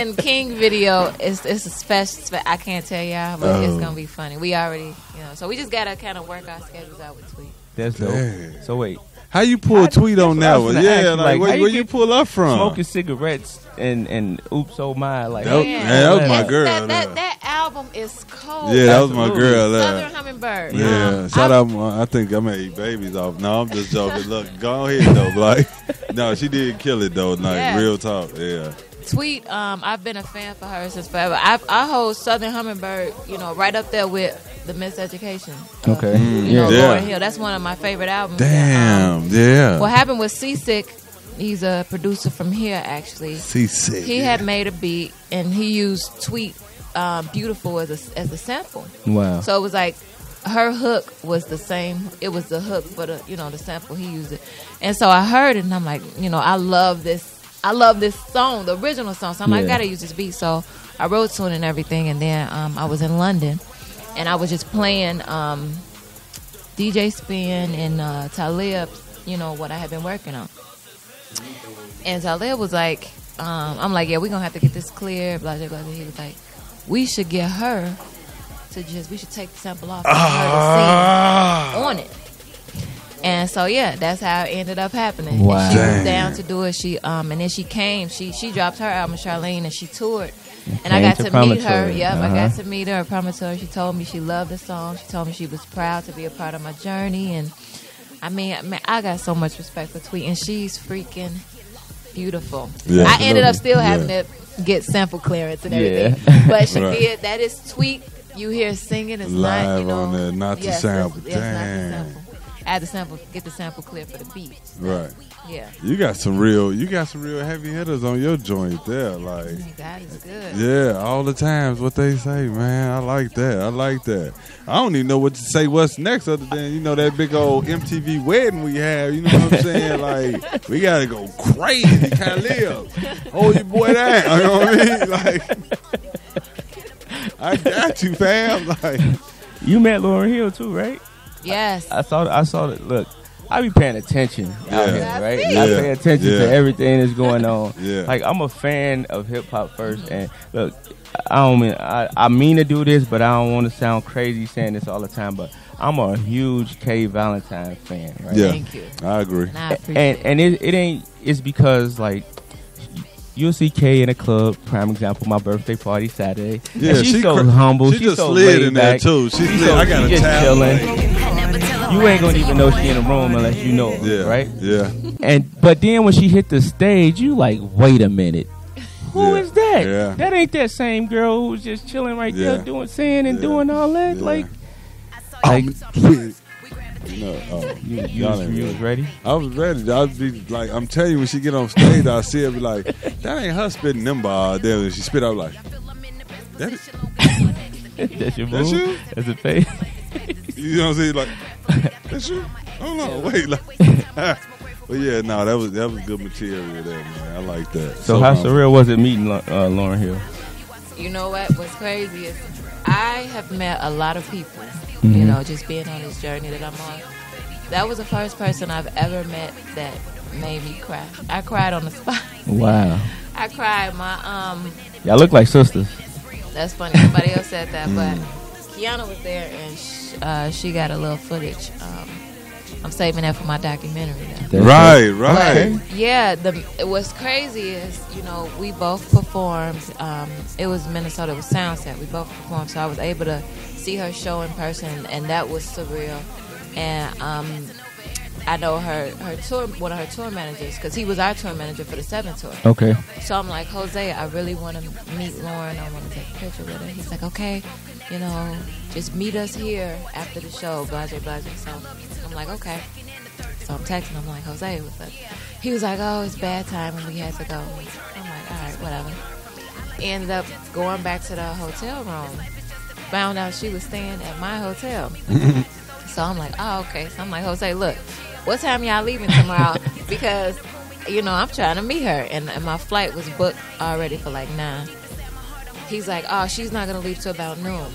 in King video is a special. I can't tell y'all, but it's gonna be funny. We already, so we just gotta kind of work our schedules out with Tweet. That's dope. So wait, how you pull a Tweet on that one? Yeah, like where you pull up from? Smoking cigarettes and oops, oh my, like that was my girl. That album is cold. Yeah, that was my girl. Southern Hummingbird. Yeah, shout out. I think I made babies off. No, I'm just joking. Look, go ahead though. Like, no, she did kill it though. Like real talk. Yeah. Tweet, I've been a fan for her since forever. I hold Southern Hummingbird, right up there with the Miseducation. Okay. Lauryn Hill. That's one of my favorite albums. Damn, yeah. What happened with Seasick, he's a producer from here, actually. Seasick. He had made a beat, and he used Tweet Beautiful as a sample. Wow. So it was like her hook was the same. It was the hook for the sample. He used it. And so I heard it, and I'm like, I love this. I love this song, the original song. So I'm like, I gotta use this beat. So I wrote to it and everything. And then I was in London, and I was just playing DJ Spin and Talib, what I had been working on. And Talib was like, I'm like, yeah, we're gonna have to get this clear, blah blah blah. He was like, we should get her to we should take the sample off and her to sing on it. And so that's how it ended up happening. Wow. And she was down to do it. She and then she came. She dropped her album, Charlene, and she toured. And I got to meet her. Yep, I got to meet her at Promontory. She told me she loved the song. She told me she was proud to be a part of my journey. And I mean, I got so much respect for Tweet, and she's freaking beautiful. Yeah, I ended up still having to get sample clearance and everything, but she did. That is Tweet. You hear singing, it's live not, on there, not the sample. Damn. Not the sample. Add the sample, get the sample clear for the beat. Right. Yeah. You got some real heavy hitters on your joint there, like. God is good. Yeah, all the times what they say, man. I like that. I don't even know what to say. What's next, other than that big old MTV wedding we have. You know what I'm saying? Like, we gotta go crazy, Khalil. Hold your boy down. You know what I mean? Like, I got you, fam. Like, you met Lauryn Hill too, right? Yes. I saw it. Look, I be paying attention out here, right? Yeah. I pay attention to everything that's going on. Yeah. Like, I'm a fan of hip hop first, and look, I mean to do this, but I don't want to sound crazy saying this all the time, but I'm a huge K Valentine fan, right? Yeah. Thank you. I agree. And it ain't. It's because like. You'll see Kay in a club. Prime example, my birthday party Saturday. Yeah, and she's so humble. She she's just so slid laid in there back. too. She slid. I got a just towel. chilling. You ain't gonna even know she in the room unless you know her, right? Yeah. But then when she hit the stage, you like, wait a minute. Who is that? Yeah. That ain't that same girl who's just chilling right there doing singing and doing all that. Like you was ready? I was ready. I'd be like, I'm telling you, when she get on stage, I see her be like, that ain't her spitting them bars there. And she spit out like, that is. That's your That's move? you? That's a face. You know what I'm saying? Like, that's you? Hold on, wait. Like, but yeah, no, that was good material there, man. I like that. So how surreal was it meeting Lauryn Hill? You know what? What's crazy is I have met a lot of people, just being on this journey that I'm on. That was the first person I've ever met that made me cry. I cried on the spot. Wow. I cried. Y'all look like sisters. That's funny. Somebody else said that, but Kiana was there, and she got a little footage. I'm saving that for my documentary now. Right. But, yeah, what's crazy is, we both performed. It was Minnesota. It was Soundset. We both performed, so I was able to see her show in person, and that was surreal. And I know her tour, one of her tour managers, because he was our tour manager for the 7 tour. Okay. So I'm like, Jose, I really want to meet Lauryn. I want to take a picture with her. He's like, okay, just meet us here after the show, blah, blah, blah. So I'm like, okay. So I'm texting him, like, Jose, what's up? He was like, oh, it's bad time and we had to go. I'm like, all right, whatever. Ended up going back to the hotel room. Found out she was staying at my hotel. So I'm like, oh, okay. So I'm like, Jose, look, what time y'all leaving tomorrow? Because, I'm trying to meet her. And my flight was booked already for like 9. He's like, oh, she's not going to leave till about noon.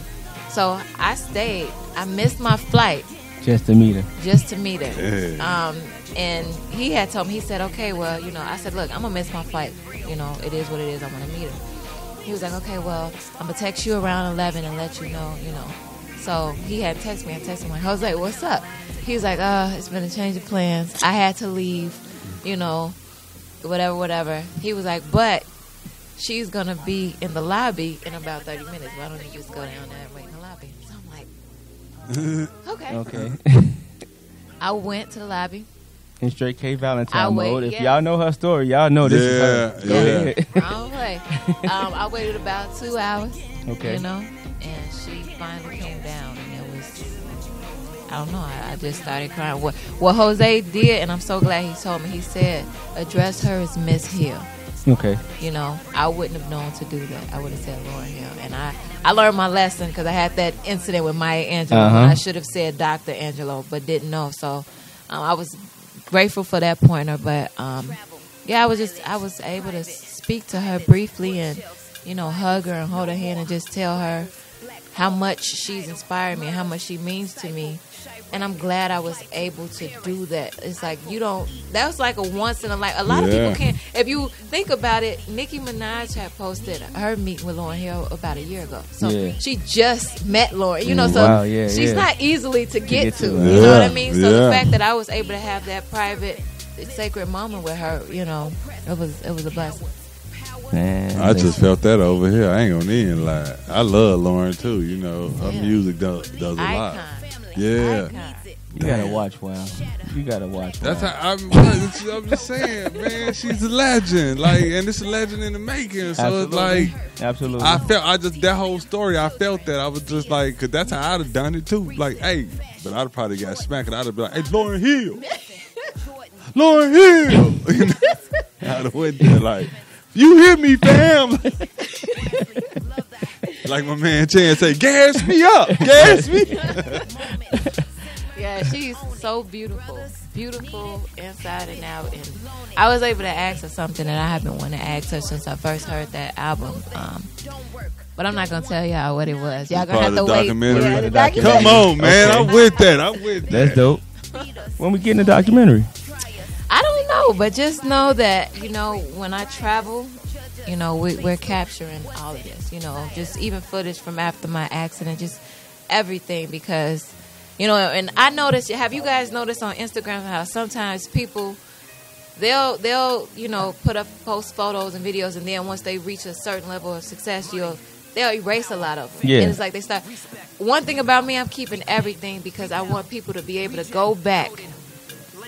So I stayed. I missed my flight. Just to meet her. Yeah. And he had told me, he said, okay, well, I said, look, I'm going to miss my flight. It is what it is. I'm going to meet her. He was like, okay, well, I'm going to text you around 11 and let you know. So he had texted me. I texted him like, Jose, what's up? He was like, it's been a change of plans. I had to leave, whatever. He was like, but she's going to be in the lobby in about 30 minutes. Why don't you just go down there and wait in the lobby? So I'm like, okay. I went to the lobby. In straight K Valentine mode. If y'all know her story, y'all know this is her. Go ahead. I don't play. say. I waited about 2 hours. Okay. You know, and she finally came down, and it was, I don't know, I just started crying. What Jose did, and I'm so glad he told me, he said, address her as Miss Hill. Okay. You know, I wouldn't have known to do that. I would have said Lauren Hill. And I learned my lesson because I had that incident with Maya Angelou. Uh-huh. I should have said Dr. Angelo, but didn't know. So I was grateful for that pointer. But, yeah, I was able to speak to her briefly and, you know, hug her and hold her hand and just tell her how much she's inspired me and how much she means to me. And I'm glad I was able to do that. It's like that was like a once in a life. A lot of people can't. If you think about it, Nicki Minaj had posted her meeting with Lauryn Hill about a year ago. So she just met Lauryn, you know, so she's not easily to get to. You know what I mean? So the fact that I was able to have that private, sacred moment with her, you know, it was a blessing. Man, I just felt that over here. I ain't gonna even lie. I love Lauren too. You know, her music does a lot. Yeah. You gotta watch Wow. You gotta watch Wow. That's how I'm just saying, man, she's a legend. Like, and it's a legend in the making. So it's like, absolutely. That whole story, I felt that. I was just like, cause that's how I'd have done it too. Like, hey, but I'd have probably got smacked. I'd have been like, hey, Lauryn Hill. Lauryn Hill. You know? I'd have went there like, you hear me, fam. Like my man Chan say, gas me up. Gas me. Yeah, she's so beautiful. Beautiful inside and out. And I was able to ask her something that I have been wanting to ask her since I first heard that album. But I'm not going to tell y'all what it was. Y'all going to have to wait. Yeah, the documentary. Come on, man. I'm with that. That's dope. When we get in the documentary? I don't know, but just know that, you know, when I travel, you know, we're capturing all of this, you know, just even footage from after my accident, just everything, because, you know, and I noticed, have you guys noticed on Instagram how sometimes people, they'll you know, post photos and videos, and then once they reach a certain level of success, they'll erase a lot of them. Yeah. And it's like they start. One thing about me, I'm keeping everything because I want people to be able to go back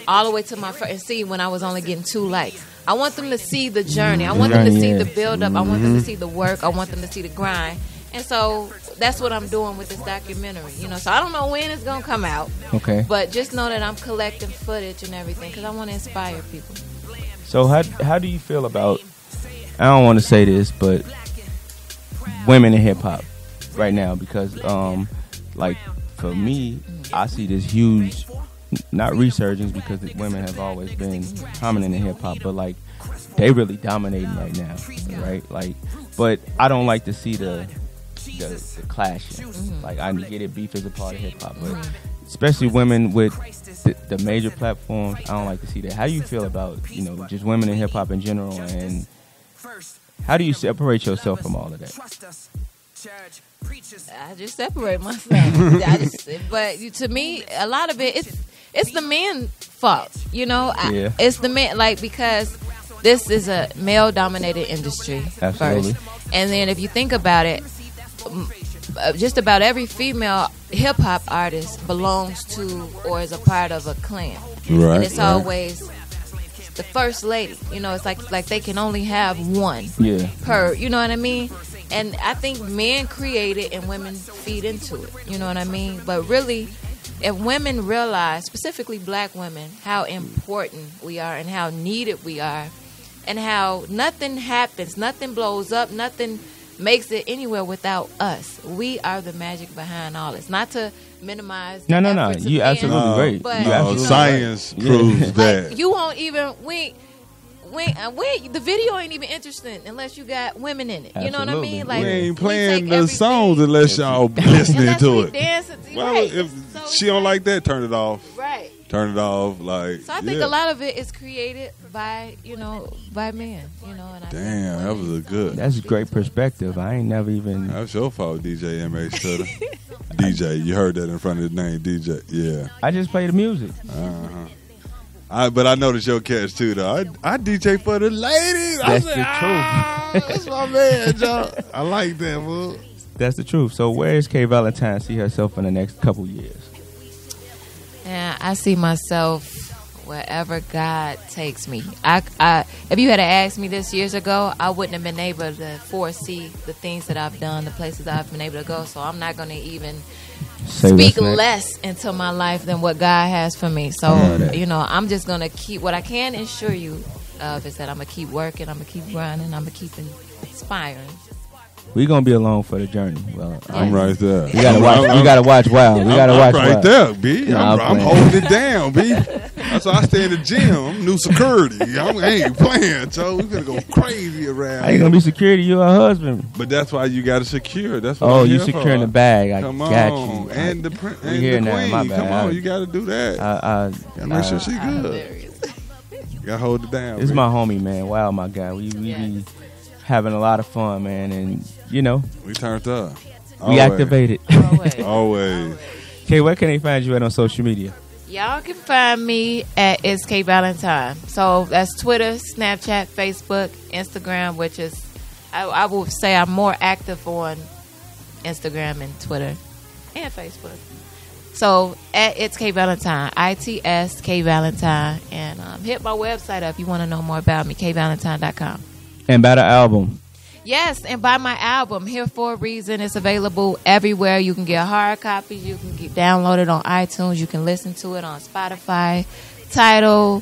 all the way to my first and see when I was only getting 2 likes. I want them to see the journey. I want them to see the build up. I want them to see the work. I want them to see the grind. And so that's what I'm doing with this documentary. You know, so I don't know when it's gonna come out. Okay. But just know that I'm collecting footage and everything because I want to inspire people. So how do you feel about? I don't want to say this, but women in hip hop right now, because like for me, I see this huge. Not resurgence, because women have always been prominent in hip hop, but like they really dominating right now, right? Like, but I don't like to see the clashing. Like, I get it, beef is a part of hip hop, but especially women with the major platforms, I don't like to see that. How do you feel about, you know, just women in hip hop in general, and how do you separate yourself from all of that? I just separate myself. But to me, a lot of it, it's the men's fault, you know. It's the men, like, because this is a male-dominated industry. Absolutely. First, and then if you think about it, just about every female hip-hop artist belongs to or is a part of a clan, and it's always the first lady. You know, it's like they can only have one per. You know what I mean? And I think men create it and women feed into it. You know what I mean? But really, if women realize, specifically black women, how important we are and how needed we are, and how nothing happens, nothing blows up, nothing makes it anywhere without us. We are the magic behind all this. Not to minimize. No. You absolutely right. But, you absolutely science proves that. Like, you won't even the video ain't even interesting unless you got women in it. You know what I mean? Like, we ain't playing the songs unless y'all listening to it. Well, if she don't like that, turn it off. Right. Turn it off. Like, so I think a lot of it is created by men. You know. And damn, that was a good. That's a great perspective. I ain't never even. That's your fault, DJ MH Stutter. DJ, you heard that in front of the name, DJ. Yeah. I just play the music. But I noticed your catch too, though. I DJ for the ladies. That's the truth. That's my man, John. I like that, bro. That's the truth. So where is Kay Valentine see herself in the next couple years? Yeah, I see myself wherever God takes me. I if you had asked me this years ago, I wouldn't have been able to foresee the things that I've done, the places I've been able to go. So I'm not going to even speak less into my life than what God has for me. So, I'm just going to keep what I can assure you of is that I'm going to keep working, I'm going to keep grinding, I'm going to keep inspiring. We gonna be along for the journey. Well, I'm right there. We gotta watch. We gotta watch Wild. We gotta watch right Wild. there, B. I'm holding it down, B. That's why I stay in the gym. I'm new security. I ain't playing, Joe. We gonna go crazy around. How you gonna be security? You a husband. But that's why you gotta secure. That's what you securing the bag. I Come got on. you. And the queen. Now, my bad. Come on, you gotta do that. Gotta make sure she good. You gotta hold it down. This is my homie, man. Wow, my guy. We be having a lot of fun, man, and we turned up. We activated. Always. Okay, where can they find you at on social media? Y'all can find me at It's K Valentine. So that's Twitter, Snapchat, Facebook, Instagram, which is I would say I'm more active on Instagram and Twitter and Facebook. So at It's K Valentine, ITS K Valentine, and hit my website up if you want to know more about me, kvalentine.com. And buy the album. Yes, and buy my album, Here for a Reason. It's available everywhere. You can get hard copies. You can download it on iTunes. You can listen to it on Spotify, Tidal.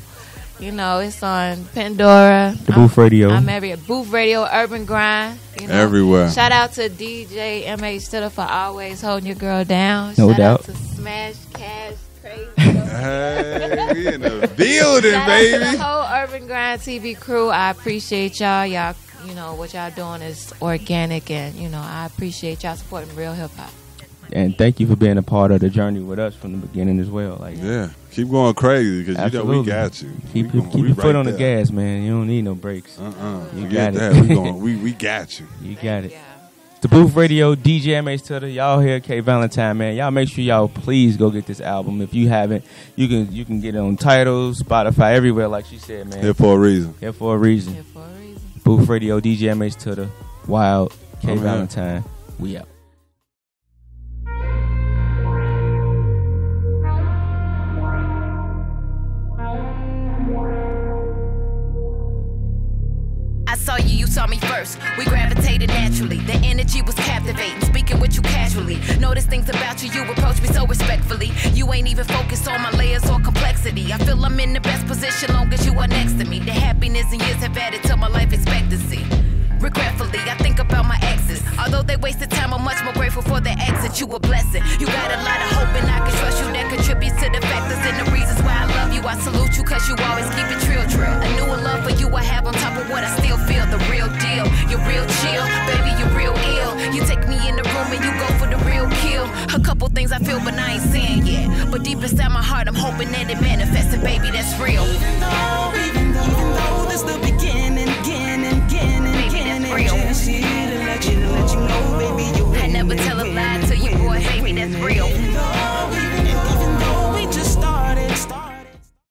It's on Pandora. The Booth Radio. I'm everywhere. Booth Radio, Urban Grind. Everywhere. Shout out to DJ MH Stutter for always holding your girl down. No Shout doubt. out to Smash Cash Crazy. Hey, we in the building, Shout baby. out to the whole Urban Grind TV crew. I appreciate y'all. Y'all, what y'all doing is organic, and I appreciate y'all supporting real hip hop. And thank you for being a part of the journey with us from the beginning as well. Keep going crazy because we got you. Keep your foot on the gas, man. You don't need no brakes. You got that. it. We got you. You got it. The Booth Radio, DJ MH Tutter, y'all here, K Valentine, man. Y'all make sure y'all please go get this album. If you haven't, you can get it on Tidal, Spotify, everywhere, like she said, man. Here for a reason. Here for a reason. Booth Radio, DJ MH Tutter, Wild, K Valentine. We out. I saw you, you saw me first. We gravitated naturally. The energy was captivating, speaking with you casually. Notice things about you, you approach me so respectfully. You ain't even focused on my layers or complexity. I feel I'm in the best position long as you are next to me. The happiness and years have added to my life expectancy. Regretfully, I think about my exes. Although they wasted time, I'm much more grateful for the exit. You a blessing. You got a lot of hope and I can trust you. That contributes to the factors and the reasons why I love you. I salute you cause you always keep it trill. A new love for you I have on top of what I still feel. The real deal. You're real chill. Baby, you're real ill. You take me in the room and you go for the real kill. A couple things I feel but I ain't saying yet. But deep inside my heart I'm hoping that it manifests. And baby, that's real.